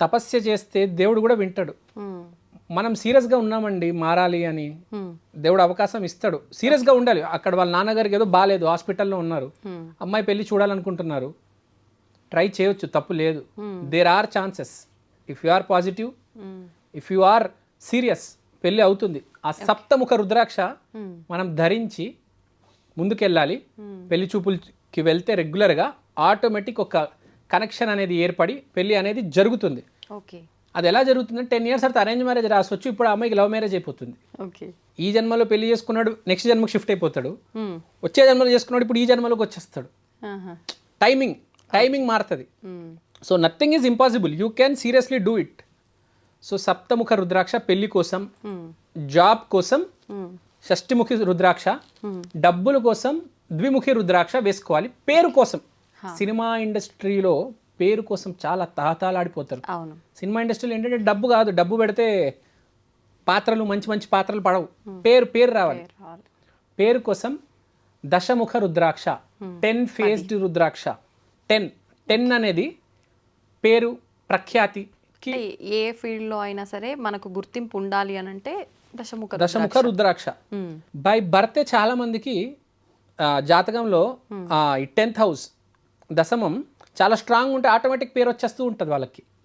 తపస్య చేస్తే దేవుడు కూడా వింటాడు. మనం సీరియస్గా ఉన్నామండి మారాలి అని, దేవుడు అవకాశం ఇస్తాడు. సీరియస్గా ఉండాలి. అక్కడ వాళ్ళ నాన్నగారికి ఏదో బాగాలేదు, హాస్పిటల్లో ఉన్నారు, అమ్మాయి పెళ్లి చూడాలనుకుంటున్నారు, ట్రై చేయొచ్చు, తప్పు లేదు. There are chances. If you are positive, if you are serious, పెళ్ళి అవుతుంది. ఆ సప్తముఖ రుద్రాక్ష మనం ధరించి ముందుకెళ్ళాలి. పెళ్లి చూపులకి వెళ్తే రెగ్యులర్గా ఆటోమేటిక్ ఒక కనెక్షన్ అనేది ఏర్పడి పెళ్లి అనేది జరుగుతుంది. అది ఎలా జరుగుతుందంటే 10 years తర్వాత అరేంజ్ మ్యారేజ్ రాసొచ్చు. ఇప్పుడు ఆ అమ్మాయికి లవ్ మ్యారేజ్ అయిపోతుంది. ఈ జన్మలో పెళ్లి చేసుకున్నాడు, నెక్స్ట్ జన్మకు షిఫ్ట్ అయిపోతాడు. వచ్చే జన్మలో చేసుకున్నాడు, ఇప్పుడు ఈ జన్మలోకి వచ్చేస్తాడు. టైమింగ్ మారుతుంది. So nothing is impossible. You can seriously do it. So సప్తముఖ రుద్రాక్ష పెళ్లి కోసం, జాబ్ కోసం షష్టిముఖి రుద్రాక్ష, డబ్బుల కోసం ద్విముఖి రుద్రాక్ష వేసుకోవాలి. పేరు కోసం, సినిమా ఇండస్ట్రీలో పేరు కోసం చాలా తాతాలాడిపోతారు. సినిమా ఇండస్ట్రీలో ఏంటంటే డబ్బు కాదు, డబ్బు పెడితే పాత్రలు మంచి మంచి పాత్రలు పడవు, పేరు రావాలి. పేరు కోసం దశముఖ రుద్రాక్ష, 10 faced రుద్రాక్ష. 10 అనేది పేరు ప్రఖ్యాతికి. ఏ ఫీల్డ్ లో అయినా సరే మనకు గుర్తింపు ఉండాలి అని అంటే దశముఖ రుద్రాక్ష. బై బర్తే చాలా మందికి జాతకంలో ఈ 10th house దశమం చాలా స్ట్రాంగ్ ఉంటే ఆటోమేటిక్ పేరు వచ్చేస్తూ ఉంటుంది వాళ్ళకి.